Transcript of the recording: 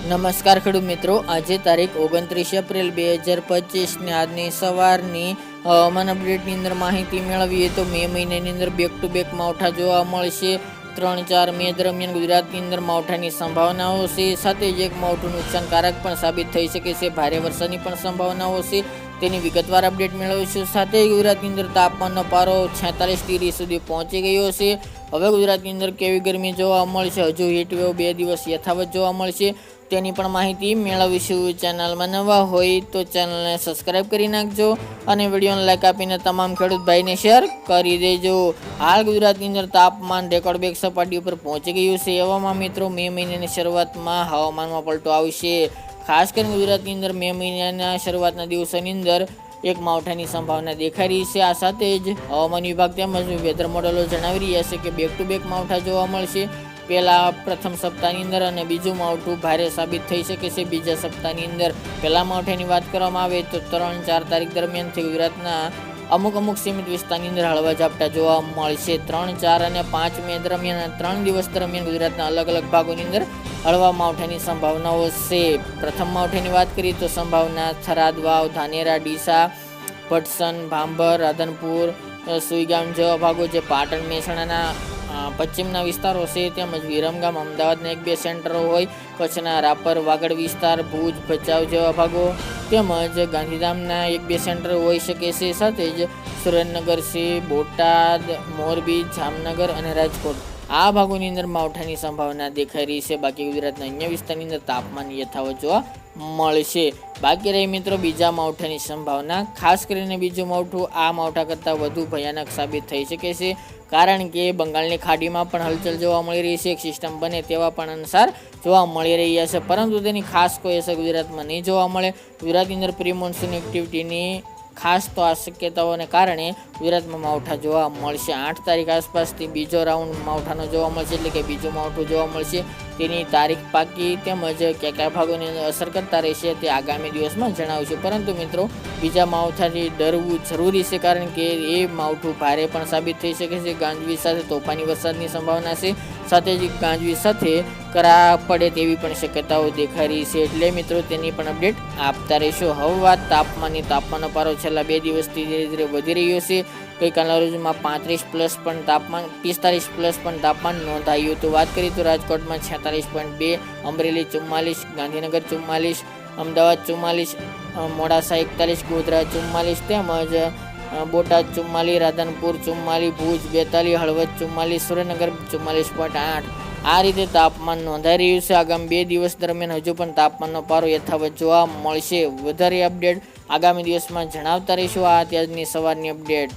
નમસ્કાર ખેડૂત મિત્રો, આજે તારીખ 29 એપ્રિલ 2025 ને આજની સવારની હવામાન અપડેટની અંદર માહિતી મેળવીએ તો મે મહિનાની અંદર બેક ટુ બેક માવઠા જોવા મળશે। 3-4 મે દરમિયાન ગુજરાતની અંદર માવઠાની સંભાવનાઓ છે, સાથે જ એક માવઠું નુકસાનકારક પણ સાબિત થઈ શકે છે। ભારે વરસાદની પણ સંભાવનાઓ છે, તેની વિગતવાર અપડેટ મેળવીશું। સાથે ગુજરાતની અંદર તાપમાનનો પારો 46 ડિગ્રી સુધી પહોંચી ગયો છે। હવે ગુજરાતની અંદર કેવી ગરમી જોવા મળશે, હજુ હીટવેવ 2 દિવસ યથાવત જોવા મળશે, તેની પણ માહિતી મેળવીશું। ચેનલમાં નવા હોય તો ચેનલને સબસ્ક્રાઈબ કરી નાખજો અને વિડીયોને લાઈક આપીને તમામ ખેડૂત ભાઈને શેર કરી દેજો। હાલ ગુજરાતની અંદર તાપમાન રેકોર્ડ બ્રેક સપાટી ઉપર પહોંચી ગયું છે। એવામાં મિત્રો મે મહિનાની શરૂઆતમાં હવામાનમાં પલટો આવશે। ખાસ કરીને ગુજરાતની અંદર મે મહિનાના શરૂઆતના દિવસોની અંદર એક માવઠાની સંભાવના દેખાઈ રહી છે। આ સાથે જ હવામાન વિભાગ તેમજ વેધર મોડેલો જણાવી રહ્યા છે કે બેક ટુ બેક માવઠા જોવા મળશે। પહેલા પ્રથમ સપ્તાહની અંદર અને બીજું માવઠું ભારે સાબિત થઈ શકે છે। બીજા સપ્તાહની અંદર પહેલા માવઠાની વાત કરવામાં આવે તો 3-4 તારીખ દરમિયાનથી ગુજરાતના અમુક સીમિત વિસ્તારની અંદર હળવા ઝાપટા જોવા મળશે। 3, 4 અને 5 મે દરમિયાન 3 દિવસ દરમિયાન ગુજરાતના અલગ અલગ ભાગોની અંદર હળવા માવઠાની સંભાવનાઓ છે। પ્રથમ માવઠાની વાત કરીએ તો સંભાવના થરાદ, વાવ, ધાનેરા, ડીસા, ભટસન, ભાંભર, રાધનપુર, સુઈગામ જેવા ભાગો જે પાટણ, મહેસાણાના પશ્ચિમના વિસ્તારો છે, તેમજ વિરમગામ, અમદાવાદના 1-2 સેન્ટરો હોય, કચ્છના રાપર, વાગડ વિસ્તાર, ભુજ, ભચાઉ જેવા ભાગો, તેમજ ગાંધીધામના 1-2 સેન્ટર હોઈ શકે છે। સાથે જ સુરેન્દ્રનગર છે, બોટાદ, મોરબી, જામનગર અને રાજકોટ આ ભાગોની અંદર માવઠાની સંભાવના દેખાઈ રહી છે। બાકી ગુજરાતના અન્ય વિસ્તારની અંદર તાપમાન યથાવત જોવા મળશે। બાકી રહી મિત્રો બીજા માવઠાની સંભાવના, ખાસ કરીને બીજું માવઠું આ માવઠા કરતાં વધુ ભયાનક સાબિત થઈ શકે છે, કારણ કે બંગાળની ખાડીમાં પણ હલચલ જોવા મળી રહી છે। એક સિસ્ટમ બને તેવા પણ અનુસાર જોવા મળી રહ્યા છે, પરંતુ તેની ખાસ કોઈ અસર ગુજરાતમાં નહીં જોવા મળે। ગુજરાતની અંદર પ્રી મોન્સૂન એક્ટિવિટીની ખાસ તો આ શક્યતાઓને કારણે ગુજરાતમાં માવઠા જોવા મળશે। 8 તારીખ આસપાસથી બીજો રાઉન્ડ માવઠાનો જોવા મળશે, એટલે કે બીજું માવઠું જોવા મળશે। તેની તારીખ પાકી તેમજ કયા ભાગોને અસર કરતા રહેશે તે આગામી દિવસમાં જણાવીશું। પરંતુ મિત્રો બીજા માવઠાથી ડરવું જરૂરી છે, કારણ કે એ માવઠું ભારે પણ સાબિત થઈ શકે છે। ગાજવીજ સાથે તોફાની વરસાદની સંભાવના છે, સાથે જ ગાજવીજ સાથે કરા પડે તેવી પણ શક્યતાઓ દેખાઈ રહી છે, એટલે મિત્રો તેની પણ અપડેટ આપતા રહીશું। હવે વાત તાપમાનની, તાપમાનનો પારો છેલ્લા 2 દિવસથી ધીરે ધીરે વધી રહ્યો છે। ગઈકાલના રોજમાં 45+ પણ તાપમાન, 45+ પણ તાપમાન નોંધાયું હતું। વાત કરીએ તો રાજકોટમાં 46.2, અમરેલી 44, ગાંધીનગર 44, અમદાવાદ 44, મોડાસા 41, ગોધરા 44, તેમજ બોટાદ 44, રાધનપુર 44, ભુજ 42, હળવદ 44, સુરેન્દ્રનગર 44.8 આ રીતે તાપમાન નોંધાઈ રહ્યું છે। આગામી 2 દિવસ દરમિયાન હજુ પણ તાપમાનનો પારો યથાવત જોવા મળશે। વધારે અપડેટ આગામી દિવસમાં જણાવતા રહીશું। આ અત્યારની સવારની અપડેટ।